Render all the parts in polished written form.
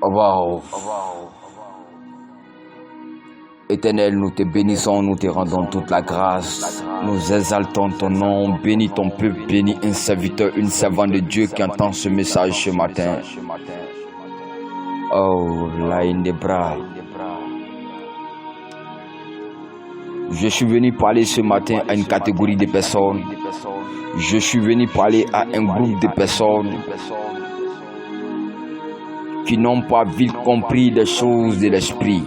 Wow. Éternel, nous te bénissons, nous te rendons toute la grâce. Nous exaltons ton nom, bénis ton peuple, bénis un serviteur, une servante de Dieu qui entend ce message ce matin. Oh, Laïndebra. Je suis venu parler ce matin à une catégorie de personnes. Je suis venu parler à un groupe de personnes qui n'ont pas vite compris les choses de l'esprit.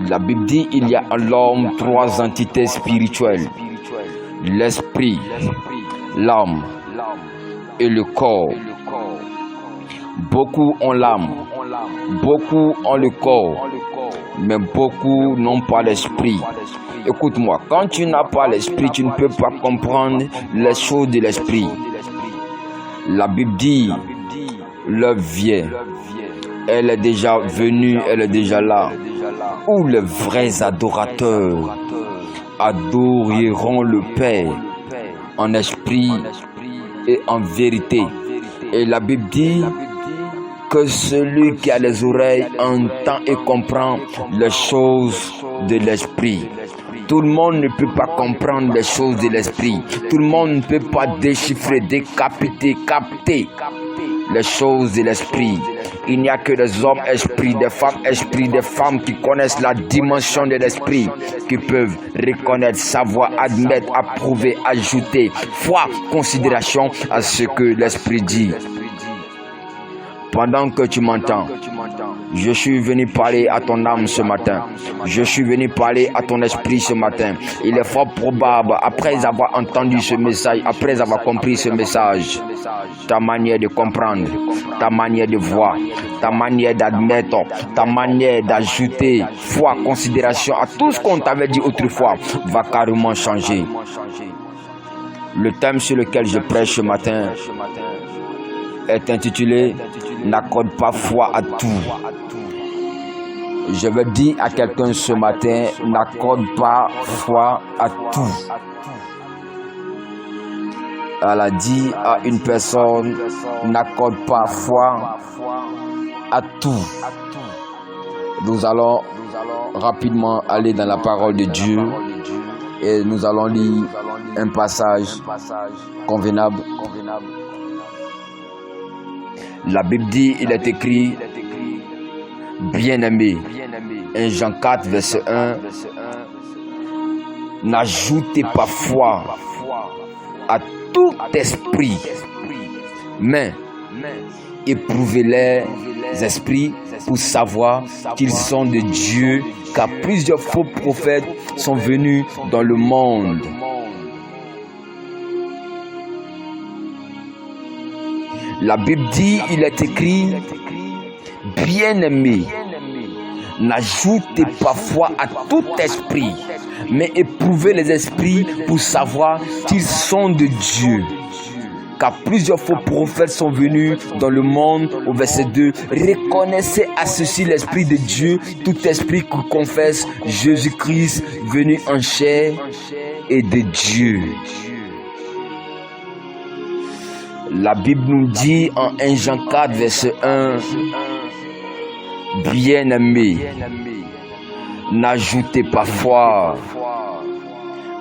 La Bible dit qu'il y a en l'homme trois entités spirituelles: l'esprit, l'âme et le corps. Beaucoup ont l'âme, beaucoup ont le corps, mais beaucoup n'ont pas l'esprit. Écoute-moi, quand tu n'as pas l'esprit, tu ne peux pas comprendre les choses de l'esprit. La Bible dit, l'heure vient, elle est déjà venue, elle est déjà là, où les vrais adorateurs adoreront le Père en esprit et en vérité. Et la Bible dit que celui qui a les oreilles entend et comprend les choses de l'esprit. Tout le monde ne peut pas comprendre les choses de l'esprit. Tout le monde ne peut pas déchiffrer, décapiter, capter les choses de l'esprit. Il n'y a que des hommes esprits, des femmes qui connaissent la dimension de l'esprit, qui peuvent reconnaître, savoir, admettre, approuver, ajouter, foi, considération à ce que l'esprit dit. Pendant que tu m'entends, je suis venu parler à ton âme ce matin. Je suis venu parler à ton esprit ce matin. Il est fort probable, après avoir entendu ce message, après avoir compris ce message, ta manière de comprendre, ta manière de voir, ta manière d'admettre, ta manière d'ajouter foi, considération à tout ce qu'on t'avait dit autrefois va carrément changer. Le thème sur lequel je prêche ce matin est intitulé « N'accorde pas foi à tout ». Je vais dire à quelqu'un ce matin, n'accorde pas foi à tout. Elle a dit à une personne, n'accorde pas foi à tout. Nous allons rapidement aller dans la parole de Dieu et nous allons lire un passage convenable. La Bible dit, il est écrit, bien-aimé, 1 Jean 4, verset 1, n'ajoutez pas foi à tout esprit, mais éprouvez les esprits pour savoir qu'ils sont de Dieu, car plusieurs faux prophètes sont venus dans le monde. La Bible dit, il est écrit, bien-aimé, n'ajoutez pas foi à tout esprit, mais éprouvez les esprits pour savoir qu'ils sont de Dieu. Car plusieurs faux prophètes sont venus dans le monde. Au verset 2, reconnaissez à ceci l'Esprit de Dieu, tout esprit qui confesse Jésus-Christ venu en chair et de Dieu. La Bible nous dit en 1 Jean 4, verset 1, bien-aimés, n'ajoutez pas foi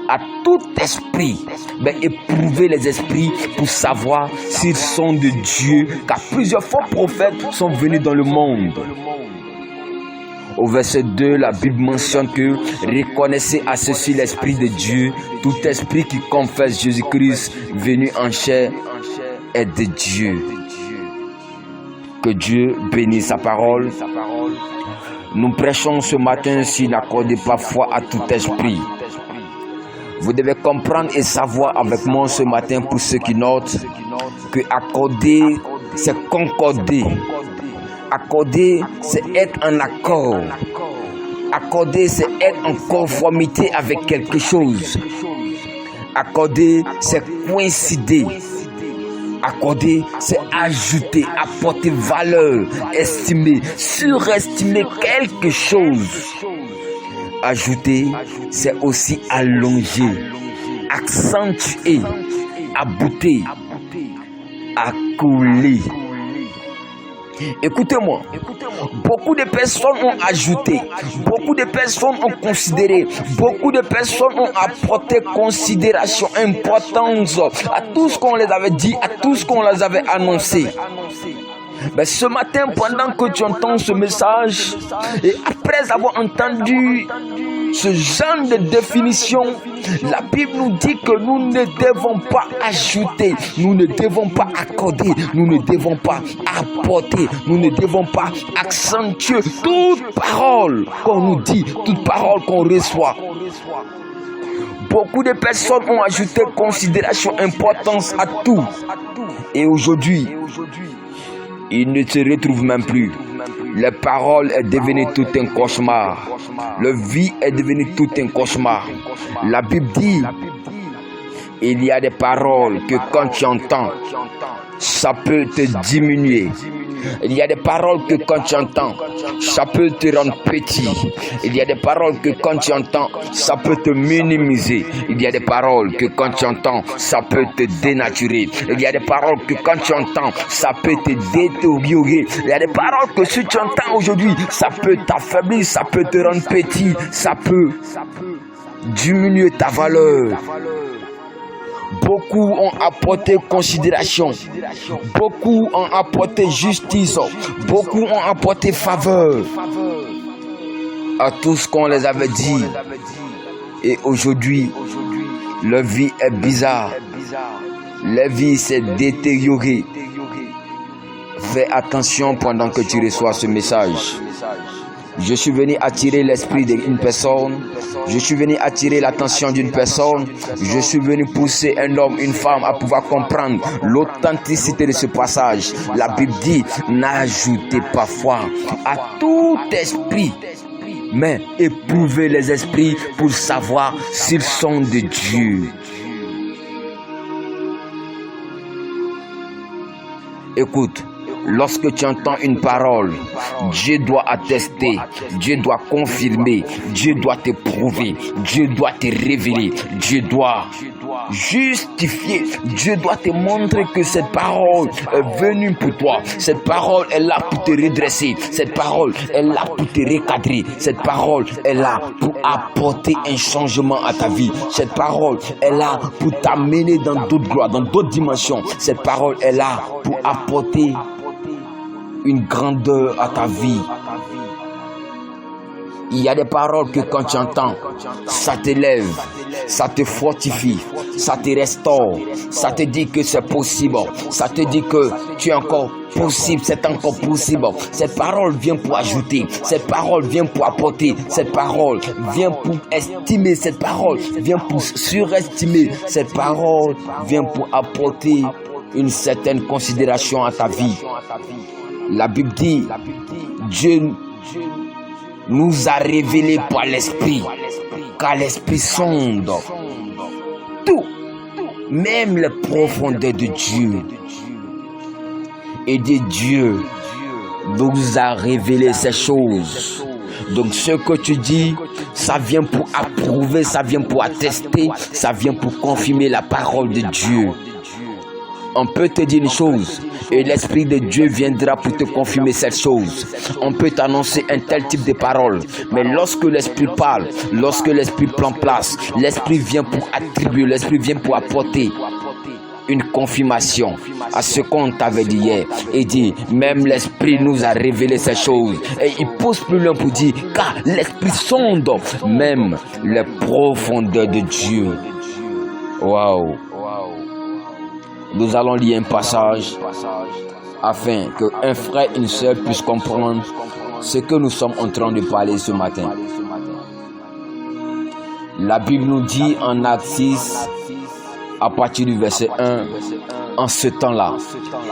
à tout esprit, mais éprouvez les esprits pour savoir s'ils sont de Dieu, car plusieurs faux prophètes sont venus dans le monde. Au verset 2, la Bible mentionne que reconnaissez à ceci l'Esprit de Dieu, tout esprit qui confesse Jésus-Christ venu en chair est de Dieu. Que Dieu bénisse sa parole. Nous prêchons ce matin, si n'accordez pas foi à tout esprit. Vous devez comprendre et savoir avec moi ce matin, pour ceux qui notent, que accorder, c'est concorder. Accorder, c'est être en accord. Accorder, c'est être en conformité avec quelque chose. Accorder, c'est coïncider. Accorder, c'est ajouter, apporter valeur, estimer, surestimer quelque chose. Ajouter, c'est aussi allonger, accentuer, abouter, accoler. Écoutez-moi, beaucoup de personnes ont ajouté, beaucoup de personnes ont considéré, beaucoup de personnes ont apporté considération, importance à tout ce qu'on les avait dit, à tout ce qu'on les avait annoncé. Mais ce matin, pendant que tu entends ce message, et après avoir entendu ce genre de définition, la Bible nous dit que nous ne devons pas ajouter, nous ne devons pas accorder, nous ne devons pas apporter, nous ne devons pas accentuer toute parole qu'on nous dit, toute parole qu'on reçoit. Beaucoup de personnes ont ajouté considération, importance à tout. Et aujourd'hui, ils ne se retrouvent même plus. La parole est devenue tout un cauchemar. La vie est devenue tout un cauchemar. La Bible dit, il y a des paroles que quand tu entends, ça peut te diminuer. Il y a des paroles que quand tu entends, ça peut te rendre petit. Il y a des paroles que quand tu entends, ça peut te minimiser. Il y a des paroles que quand tu entends, ça peut te dénaturer. Il y a des paroles que quand tu entends, ça peut te détériorer. Il y a des paroles que si tu entends aujourd'hui, ça peut t'affaiblir, ça peut te rendre petit, ça peut diminuer ta valeur. Beaucoup ont apporté considération, beaucoup ont apporté justice, beaucoup ont apporté faveur à tout ce qu'on les avait dit. Et aujourd'hui, leur vie est bizarre, leur vie s'est détériorée. Fais attention pendant que tu reçois ce message. Je suis venu attirer l'esprit d'une personne. Je suis venu attirer l'attention d'une personne. Je suis venu pousser un homme, une femme à pouvoir comprendre l'authenticité de ce passage. La Bible dit, n'ajoutez pas foi à tout esprit, mais éprouvez les esprits pour savoir s'ils sont de Dieu. Écoute. Lorsque tu entends une parole, Dieu doit attester, Dieu doit confirmer, Dieu doit te prouver, Dieu doit te révéler, Dieu doit justifier, Dieu doit te montrer que cette parole est venue pour toi. Cette parole est là pour te redresser, cette parole est là pour te recadrer, cette parole est là pour apporter un changement à ta vie. Cette parole est là pour t'amener dans d'autres gloires, dans d'autres dimensions. Cette parole est là pour apporter une grandeur à ta vie. Il y a des paroles que quand tu entends, ça t'élève, ça te fortifie, ça te restaure, ça te dit que c'est possible, ça te dit que tu es encore possible, c'est encore possible. Cette parole vient pour ajouter, cette parole vient pour apporter, cette parole vient pour estimer, cette parole vient pour surestimer, cette parole vient pour apporter une certaine considération à ta vie. La Bible dit, Dieu nous a révélé par l'Esprit, car l'Esprit sonde tout, même les profondeurs de Dieu. Et de Dieu nous a révélé ces choses. Donc ce que tu dis, ça vient pour approuver, ça vient pour attester, ça vient pour confirmer la parole de Dieu. On peut te dire une chose et l'Esprit de Dieu viendra pour te confirmer cette chose. On peut t'annoncer un tel type de parole, mais lorsque l'Esprit parle, lorsque l'Esprit prend place, l'Esprit vient pour attribuer, l'Esprit vient pour apporter une confirmation à ce qu'on t'avait dit hier. Et dit, même l'Esprit nous a révélé ces choses. Et il pousse plus loin pour dire, car l'Esprit sonde même les profondeurs de Dieu. Waouh! Nous allons lire un passage afin qu'un frère et une sœur puissent comprendre ce que nous sommes en train de parler ce matin. La Bible nous dit en Actes 6, à partir du verset 1, en ce temps-là,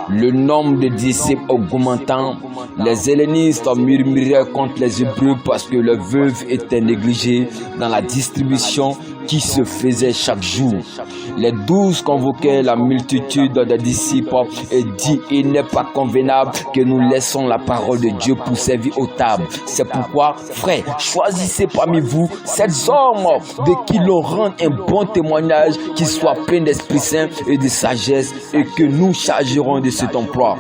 le nombre de disciples augmentant, les hellénistes murmuraient contre les Hébreux parce que leurs veuves étaient négligées dans la distribution qui se faisait chaque jour. Les 12 convoquaient la multitude des disciples et dit, il n'est pas convenable que nous laissons la parole de Dieu pour servir aux tables. C'est pourquoi, frères, choisissez parmi vous 7 hommes de qui l'on rende un bon témoignage, qui soient pleins d'Esprit Saint et de sagesse, et que nous chargerons de cet emploi.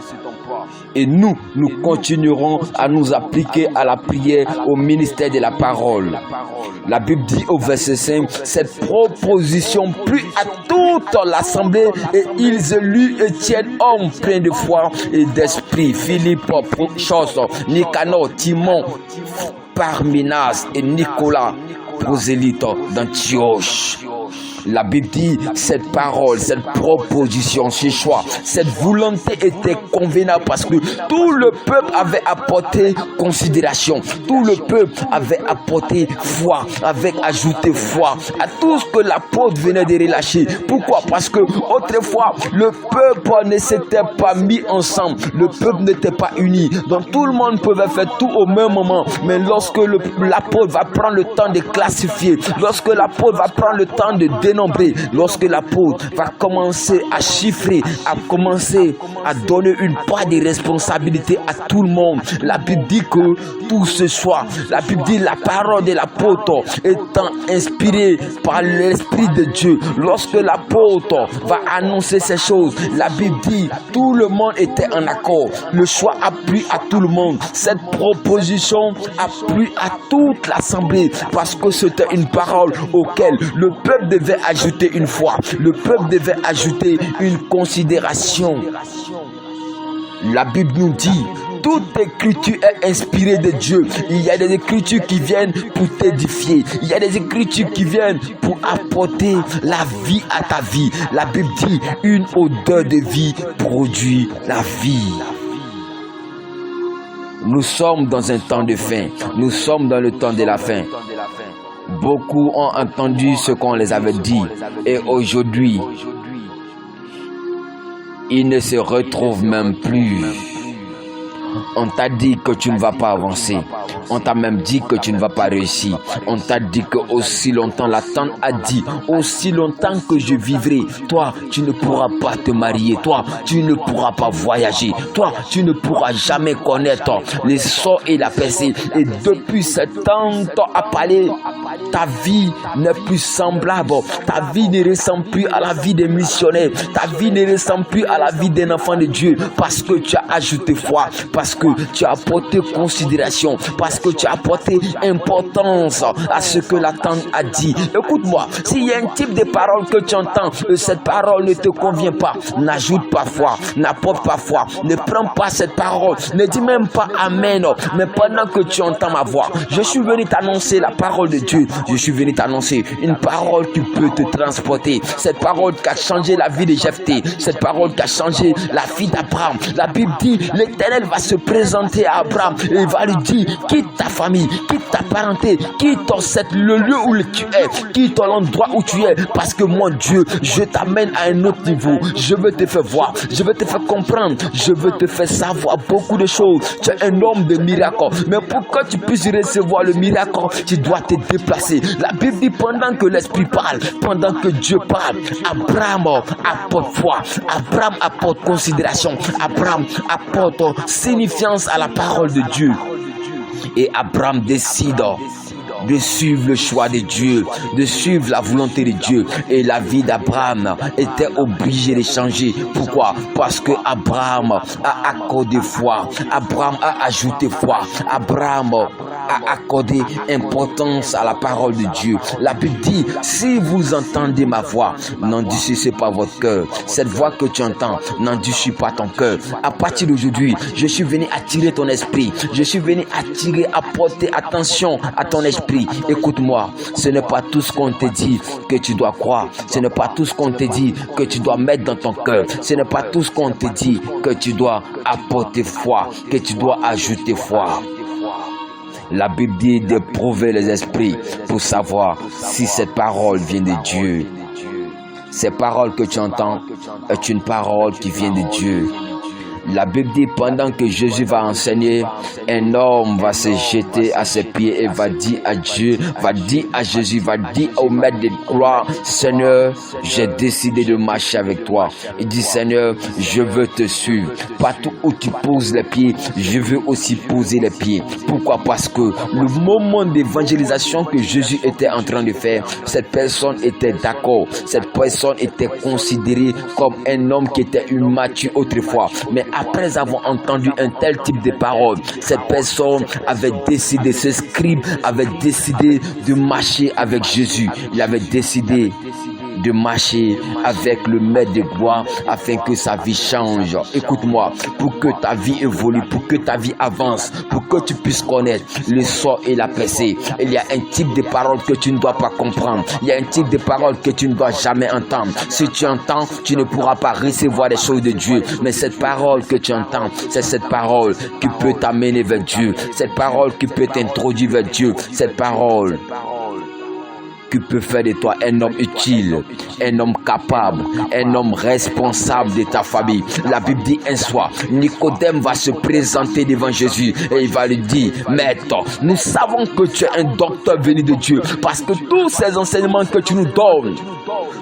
Et nous continuerons à nous appliquer à la prière, au ministère de la parole. La Bible dit au verset 5, cette proposition plut à toute l'assemblée et ils élus Étienne, homme plein de foi et d'esprit, Philippe, Prochos, Nicanor, Timon, Parménas et Nicolas, prosélyte d'Antioche. La Bible dit, cette parole, cette proposition, ce choix, cette volonté était convenable parce que tout le peuple avait apporté considération. Tout le peuple avait apporté foi, avait ajouté foi à tout ce que l'apôtre venait de relâcher. Pourquoi? Parce que autrefois, le peuple ne s'était pas mis ensemble. Le peuple n'était pas uni. Donc tout le monde pouvait faire tout au même moment. Mais lorsque l'apôtre va prendre le temps de classifier, lorsque l'apôtre va prendre le temps de dénommer, lorsque l'apôtre va commencer à chiffrer, à commencer à donner une part de responsabilité à tout le monde, la Bible dit que tout ce soit, la Bible dit la parole de l'apôtre étant inspirée par l'Esprit de Dieu. Lorsque l'apôtre va annoncer ces choses, la Bible dit tout le monde était en accord. Le choix a plu à tout le monde. Cette proposition a plu à toute l'assemblée parce que c'était une parole auquel le peuple devait ajouter une foi. Le peuple devait ajouter une considération. La Bible nous dit, toute écriture est inspirée de Dieu. Il y a des écritures qui viennent pour t'édifier. Il y a des écritures qui viennent pour apporter la vie à ta vie. La Bible dit, une odeur de vie produit la vie. Nous sommes dans un temps de fin. Nous sommes dans le temps de la fin. Beaucoup ont entendu ce qu'on les avait dit et aujourd'hui, ils ne se retrouvent même plus. On t'a dit que tu ne vas pas avancer. On t'a même dit que tu ne vas pas réussir. On t'a dit que aussi longtemps, la tante a dit, aussi longtemps que je vivrai, toi, tu ne pourras pas te marier. Toi, tu ne pourras pas voyager. Toi, tu ne pourras jamais connaître les sorts et la percée. Et depuis cette tante a parlé, ta vie n'est plus semblable. Ta vie ne ressemble plus à la vie des missionnaires. Ta vie ne ressemble plus à la vie d'un enfant de Dieu. Parce que tu as ajouté foi. Parce que tu as apporté considération, parce que tu as apporté importance à ce que la tante a dit. Écoute-moi, s'il y a un type de parole que tu entends, cette parole ne te convient pas, n'ajoute pas foi, n'apporte pas foi, ne prends pas cette parole, ne dis même pas amen, mais pendant que tu entends ma voix, je suis venu t'annoncer la parole de Dieu, je suis venu t'annoncer une parole qui peut te transporter, cette parole qui a changé la vie de Jephthé, cette parole qui a changé la vie d'Abraham. La Bible dit, l'Éternel va se présenter à Abraham et il va lui dire, quitte ta famille, quitte ta parenté, quitte le lieu où tu es, quitte l'endroit où tu es, parce que moi Dieu, je t'amène à un autre niveau. Je veux te faire voir, je veux te faire comprendre, je veux te faire savoir beaucoup de choses. Tu es un homme de miracle, mais pour que tu puisses recevoir le miracle, tu dois te déplacer. La Bible dit, pendant que l'Esprit parle, pendant que Dieu parle, Abraham apporte foi, Abraham apporte considération, Abraham apporte signifiance à la parole de Dieu. Et Abraham décide de suivre le choix de Dieu, de suivre la volonté de Dieu. Et la vie d'Abraham était obligée de changer. Pourquoi? Parce que Abraham a accordé foi, Abraham a ajouté foi, Abraham a accordé importance à la parole de Dieu. La Bible dit, si vous entendez ma voix, n'endurcissez pas votre cœur. Cette voix que tu entends, n'endurcis pas ton cœur. À partir d'aujourd'hui, je suis venu attirer ton esprit. Je suis venu apporter attention à ton esprit. Écoute-moi, ce n'est pas tout ce qu'on te dit que tu dois croire. Ce n'est pas tout ce qu'on te dit que tu dois mettre dans ton cœur. Ce n'est pas tout ce qu'on te dit que tu dois apporter foi, que tu dois ajouter foi. La Bible dit d'éprouver les esprits pour savoir si cette parole vient de Dieu. Cette parole que tu entends est une parole qui vient de Dieu. La Bible dit, pendant que Jésus va enseigner, un homme va se jeter à ses pieds et va dire à Dieu, va dire à Jésus, va dire au maître de gloire, Seigneur, j'ai décidé de marcher avec toi. Il dit, Seigneur, je veux te suivre. Partout où tu poses les pieds, je veux aussi poser les pieds. Pourquoi? Parce que le moment d'évangélisation que Jésus était en train de faire, cette personne était d'accord. Cette personne était considérée comme un homme qui était immature autrefois. Mais après avoir entendu un tel type de parole, cette personne avait décidé, ce scribe avait décidé de marcher avec Jésus. Il avait décidé de marcher avec le maître de gloire afin que sa vie change. Écoute-moi, pour que ta vie évolue, pour que ta vie avance, pour que tu puisses connaître le sort et la percée, il y a un type de parole que tu ne dois pas comprendre. Il y a un type de parole que tu ne dois jamais entendre. Si tu entends, tu ne pourras pas recevoir les choses de Dieu. Mais cette parole que tu entends, c'est cette parole qui peut t'amener vers Dieu. Cette parole qui peut t'introduire vers Dieu. Cette parole qui peut faire de toi un homme utile, un homme capable, un homme responsable de ta famille. La Bible dit un soir, Nicodème va se présenter devant Jésus et il va lui dire, Maître, nous savons que tu es un docteur venu de Dieu parce que tous ces enseignements que tu nous donnes,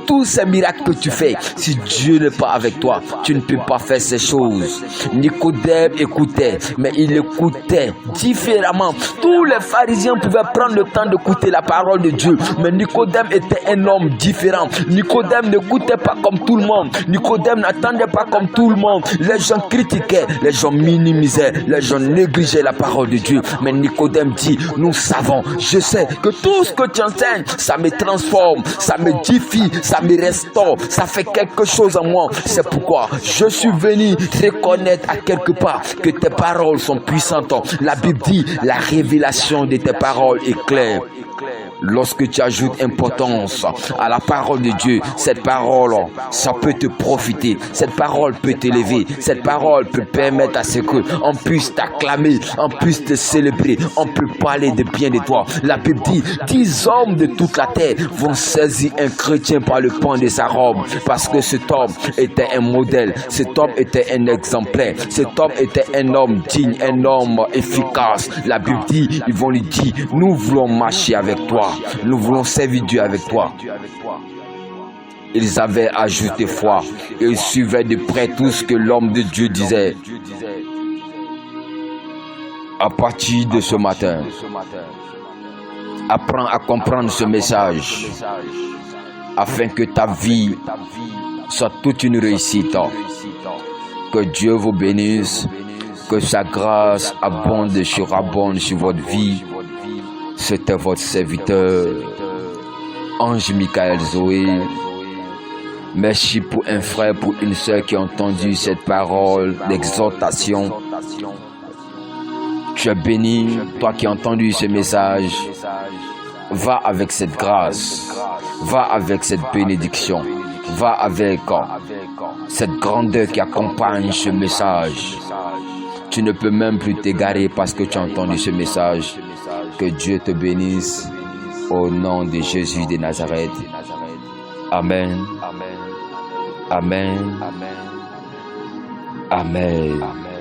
tous ces miracles que tu fais, si Dieu n'est pas avec toi, tu ne peux pas faire ces choses. Nicodème écoutait, mais il écoutait différemment. Tous les pharisiens pouvaient prendre le temps d'écouter la parole de Dieu, mais Nicodème était un homme différent. Nicodème n'écoutait pas comme tout le monde. Nicodème n'attendait pas comme tout le monde. Les gens critiquaient, les gens minimisaient, les gens négligeaient la parole de Dieu. Mais Nicodème dit, nous savons, je sais que tout ce que tu enseignes, ça me transforme, ça me défie, ça me restaure, ça fait quelque chose en moi. C'est pourquoi je suis venu reconnaître à quelque part que tes paroles sont puissantes. La Bible dit, la révélation de tes paroles est claire. Lorsque tu ajoutes importance à la parole de Dieu, cette parole, ça peut te profiter. Cette parole peut t'élever. Cette parole peut permettre à ce qu'on puisse t'acclamer, on puisse te célébrer, on peut parler de bien de toi. La Bible dit, 10 hommes de toute la terre vont saisir un chrétien par le pan de sa robe. Parce que cet homme était un modèle, cet homme était un exemplaire, cet homme était un homme digne, un homme efficace. La Bible dit, ils vont lui dire, nous voulons marcher avec toi. Nous voulons servir Dieu avec toi. Ils avaient ajouté foi et ils suivaient de près tout ce que l'homme de Dieu disait. À partir de ce matin, apprends à comprendre ce message afin que ta vie soit toute une réussite. Que Dieu vous bénisse, que sa grâce abonde et surabonde sur votre vie. C'était votre serviteur, Ange Michael Zoé. Merci pour un frère, pour une sœur qui a entendu cette parole d'exhortation. Tu es béni, toi qui as entendu ce message. Va avec cette grâce, va avec cette bénédiction, va avec cette grandeur qui accompagne ce message. Tu ne peux même plus t'égarer parce que tu as entendu ce message. Que Dieu te bénisse au nom de Jésus de Nazareth. Amen. Amen. Amen.